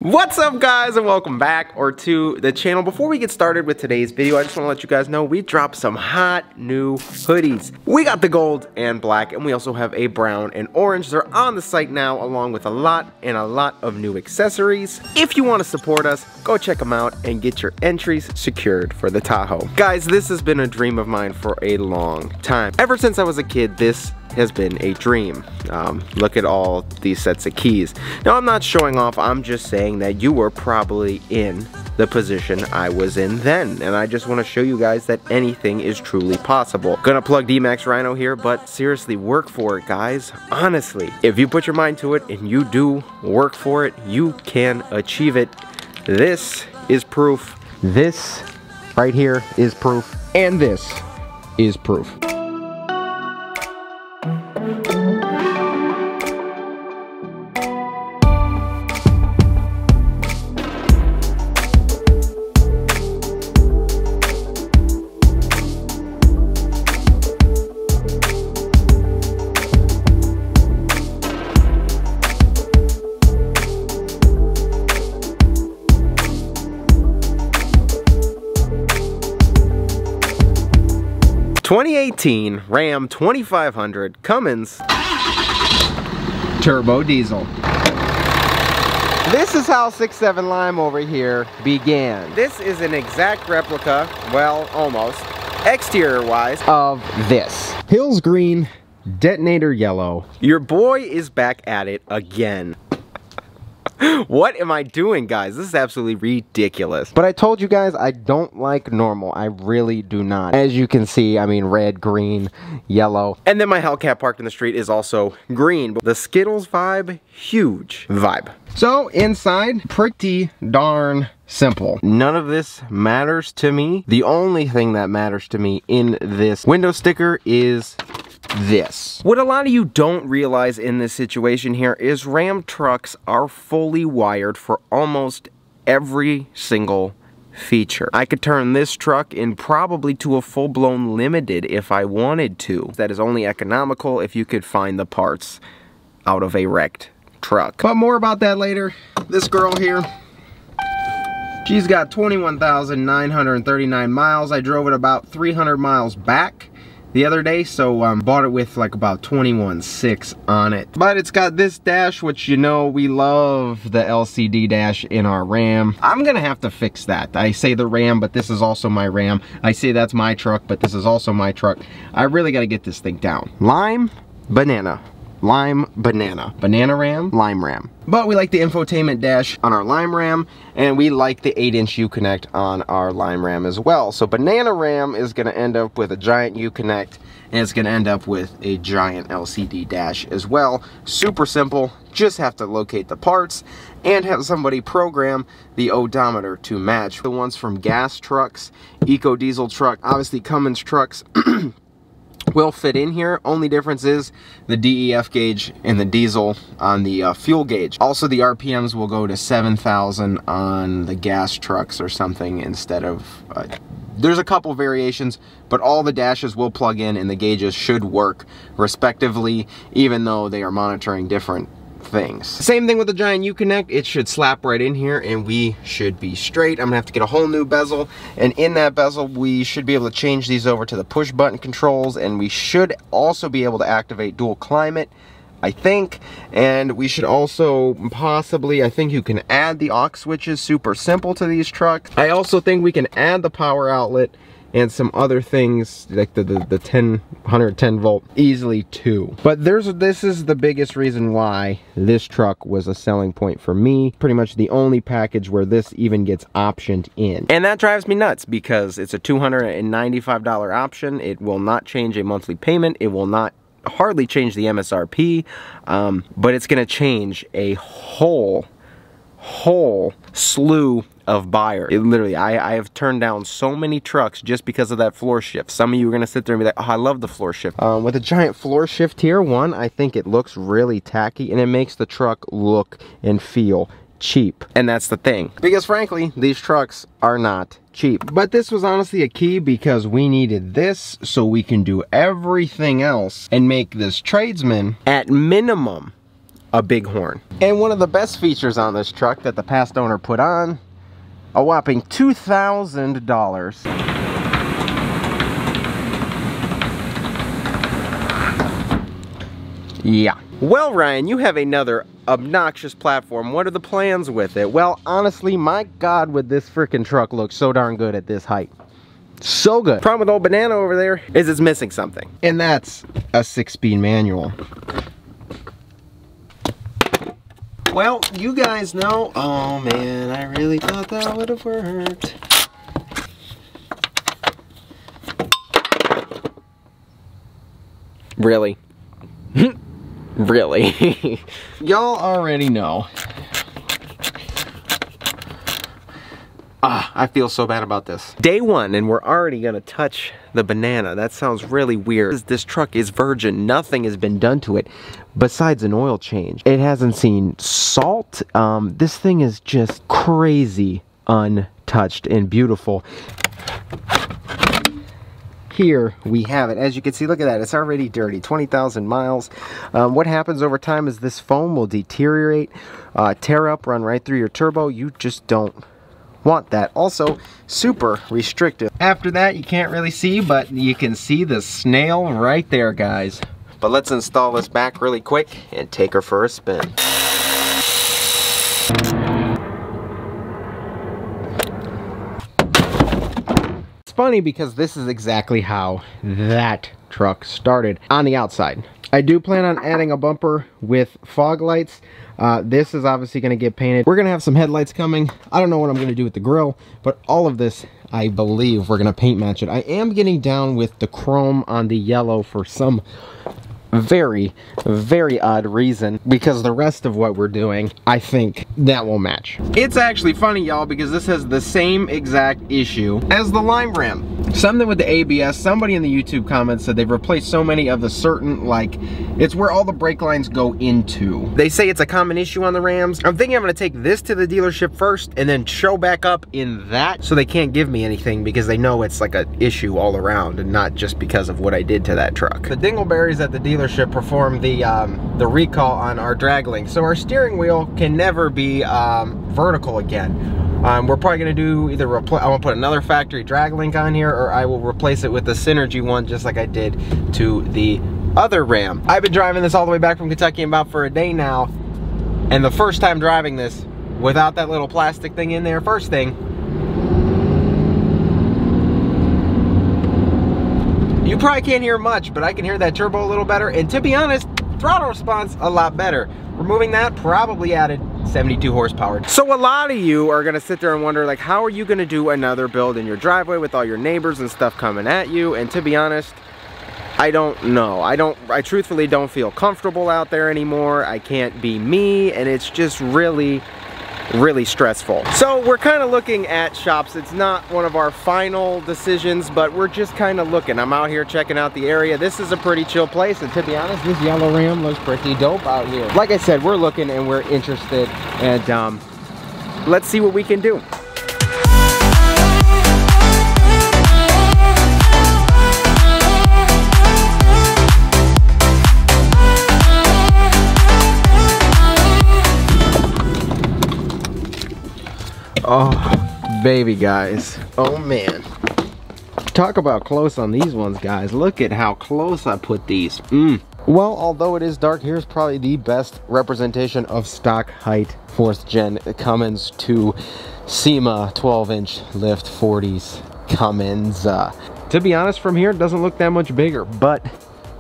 What's up, guys, and welcome back to the channel. Before we get started with today's video, I just want to let you guys know we dropped some hot new hoodies. We got the gold and black, and we also have a brown and orange. They're on the site now, along with a lot of new accessories. If you want to support us, go check them out and get your entries secured for the Tahoe. Guys, this has been a dream of mine for a long time. Ever since I was a kid, this has been a dream. Look at all these sets of keys. Now, I'm not showing off, I'm just saying that you were probably in the position I was in then, and I just want to show you guys that anything is truly possible. Gonna plug D-Max Rhino here, but seriously, work for it, guys. Honestly, if you put your mind to it and you do work for it, you can achieve it. This is proof. This right here is proof, and this is proof. '18 Ram 2500 Cummins turbo diesel. This is how 6.7 Lime over here began. This is an exact replica, well, almost, exterior wise, of this. Hills green, detonator yellow. Your boy is back at it again. What am I doing, guys? This is absolutely ridiculous. But I told you guys I don't like normal. I really do not. As you can see, I mean, red, green, yellow. And then my Hellcat parked in the street is also green. But the Skittles vibe, huge vibe. So inside, pretty darn simple. None of this matters to me. The only thing that matters to me in this window sticker is this. What a lot of you don't realize in this situation here is Ram trucks are fully wired for almost every single feature. I could turn this truck in probably to a full-blown limited if I wanted to. That is only economical if you could find the parts out of a wrecked truck. But more about that later. This girl here, she's got 21,939 miles. I drove it about 300 miles back the other day, so bought it with like about 21.6 on it. But it's got this dash, which, you know, we love the LCD dash in our Ram. I'm gonna have to fix that. I say the Ram, but this is also my Ram. I say that's my truck, but this is also my truck. I really gotta get this thing down. Lime, banana. Lime, banana. Banana Ram, Lime Ram. But we like the infotainment dash on our Lime Ram, and we like the 8-inch Uconnect on our Lime Ram as well. So Banana Ram is gonna end up with a giant Uconnect, and it's gonna end up with a giant LCD dash as well. Super simple, just have to locate the parts and have somebody program the odometer to match. The ones from gas trucks, eco diesel truck, obviously Cummins trucks, will fit in here. Only difference is the DEF gauge and the diesel on the fuel gauge. Also, the RPMs will go to 7,000 on the gas trucks or something instead of there's a couple variations, but all the dashes will plug in and the gauges should work respectively, even though they are monitoring different things. Same thing with the giant Uconnect. It should slap right in here and we should be straight. I'm gonna have to get a whole new bezel, and in that bezel we should be able to change these over to the push button controls, and we should also be able to activate dual climate, I think. And we should also possibly, I think you can add the aux switches, super simple to these trucks. I also think we can add the power outlet and some other things like the 110 volt easily too. But this is the biggest reason why this truck was a selling point for me. Pretty much the only package where this even gets optioned in. And that drives me nuts because it's a $295 option. It will not change a monthly payment. It will not hardly change the MSRP, but it's gonna change a whole slew of buyers. Literally, I have turned down so many trucks just because of that floor shift. Some of you are gonna sit there and be like, oh, I love the floor shift. With a giant floor shift here, one, I think it looks really tacky and it makes the truck look and feel cheap. And that's the thing, because frankly, these trucks are not cheap. But this was honestly a key because we needed this so we can do everything else and make this tradesman at minimum a big horn. And one of the best features on this truck that the past owner put on, a whopping $2,000. Yeah. Well, Ryan, you have another obnoxious platform. What are the plans with it? Well, honestly, my God, would this freaking truck look so darn good at this height. So good. Problem with old banana over there is it's missing something. And that's a 6-speed manual. Well, you guys know, oh man, I really thought that would have worked. Really? Really? Y'all already know. I feel so bad about this. Day one, and we're already gonna touch the banana. That sounds really weird. This truck is virgin. Nothing has been done to it besides an oil change. It hasn't seen salt. This thing is just crazy untouched and beautiful. Here we have it. As you can see, look at that. It's already dirty. 20,000 miles. What happens over time is this foam will deteriorate, tear up, run right through your turbo. You just don't want that. Also, super restrictive. After that, you can't really see, but you can see the snail right there, guys. But let's install this back really quick and take her for a spin. Funny because this is exactly how that truck started on the outside. I do plan on adding a bumper with fog lights. This is obviously going to get painted. We're going to have some headlights coming. I don't know what I'm going to do with the grill, but all of this, I believe we're going to paint match it. I am getting down with the chrome on the yellow for some very, very odd reason, because the rest of what we're doing, I think that will match. It's actually funny, y'all, because this has the same exact issue as the lime rim. Something with the ABS, somebody in the YouTube comments said they've replaced so many of the certain, like, it's where all the brake lines go into. They say it's a common issue on the Rams. I'm thinking I'm gonna take this to the dealership first and then show back up in that, so they can't give me anything because they know it's like an issue all around and not just because of what I did to that truck. The dingleberries at the dealership performed the recall on our drag link, so our steering wheel can never be vertical again. We're probably gonna do either I want to put another factory drag link on here, or I will replace it with the Synergy one, just like I did to the other Ram. I've been driving this all the way back from Kentucky about for a day now, and the first time driving this without that little plastic thing in there, first thing, you probably can't hear much, but I can hear that turbo a little better, and to be honest, throttle response a lot better. Removing that probably added 72 horsepower. So a lot of you are gonna sit there and wonder, like, how are you gonna do another build in your driveway with all your neighbors and stuff coming at you? And to be honest, I don't know. I truthfully don't feel comfortable out there anymore. I can't be me, and it's just really stressful. So we're kind of looking at shops. It's not one of our final decisions, but we're just kind of looking. I'm out here checking out the area. This is a pretty chill place, and to be honest, this yellow Ram looks pretty dope out here. Like I said, we're looking and we're interested, and let's see what we can do. Oh, baby, guys. Oh, man. Talk about close on these ones, guys. Look at how close I put these. Well, although it is dark, here's probably the best representation of stock height 4th gen Cummins to SEMA 12-inch lift 40s Cummins. To be honest, from here, it doesn't look that much bigger, but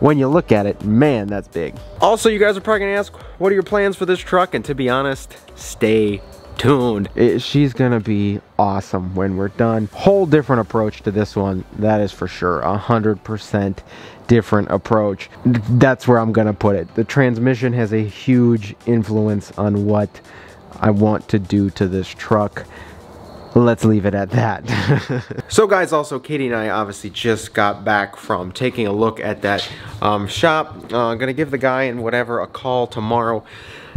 when you look at it, man, that's big. Also, you guys are probably gonna ask, what are your plans for this truck? And to be honest, stay tuned. She's gonna be awesome when we're done. Whole different approach to this one, that is for sure. 100% different approach. That's where I'm gonna put it. The transmission has a huge influence on what I want to do to this truck. Let's leave it at that. So guys, also Katie and I obviously just got back from taking a look at that shop. I'm gonna give the guy and whatever a call tomorrow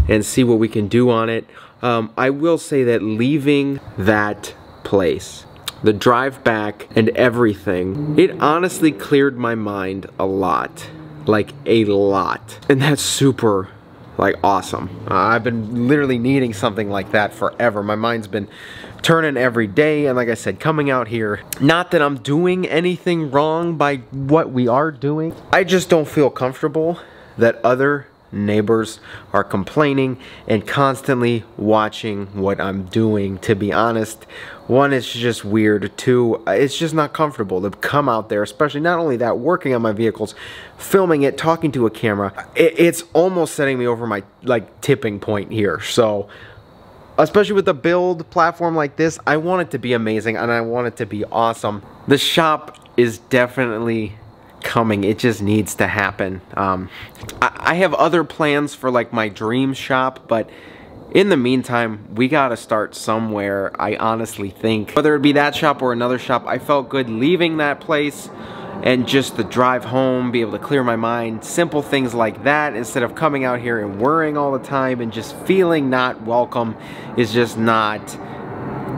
and see what we can do on it. I will say that leaving that place, the drive back and everything, it honestly cleared my mind a lot. Like a lot. And that's super like awesome. I've been literally needing something like that forever. My mind's been turning every day, and like I said, coming out here, not that I'm doing anything wrong by what we are doing, I just don't feel comfortable that other neighbors are complaining and constantly watching what I'm doing. To be honest, one, it's just weird. Two, it's just not comfortable to come out there, especially not only that, working on my vehicles, filming it, talking to a camera. It's almost setting me over my like tipping point here. So especially with a build platform like this, I want it to be amazing and I want it to be awesome. The shop is definitely coming. It just needs to happen. I have other plans for like my dream shop, but in the meantime, we gotta start somewhere. I honestly think, whether it be that shop or another shop, I felt good leaving that place and just the drive home, be able to clear my mind, simple things like that, instead of coming out here and worrying all the time and just feeling not welcome is just not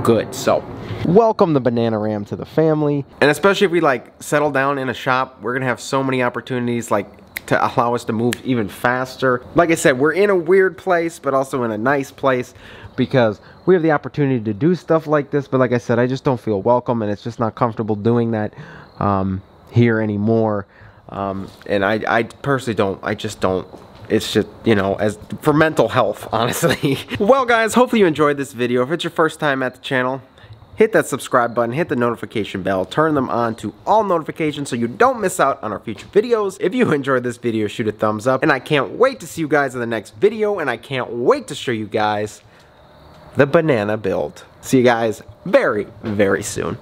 good. So welcome the Banana Ram to the family, and especially if we like settle down in a shop, we're gonna have so many opportunities like to allow us to move even faster. Like I said, we're in a weird place, but also in a nice place because we have the opportunity to do stuff like this. But like I said, I just don't feel welcome, and it's just not comfortable doing that here anymore. And I personally don't. I just don't. It's just, you know, as for mental health, honestly. Well guys, hopefully you enjoyed this video. If it's your first time at the channel, hit that subscribe button, hit the notification bell, turn them on to all notifications so you don't miss out on our future videos. If you enjoyed this video, shoot a thumbs up, and I can't wait to see you guys in the next video, and I can't wait to show you guys the banana build. See you guys very, very soon.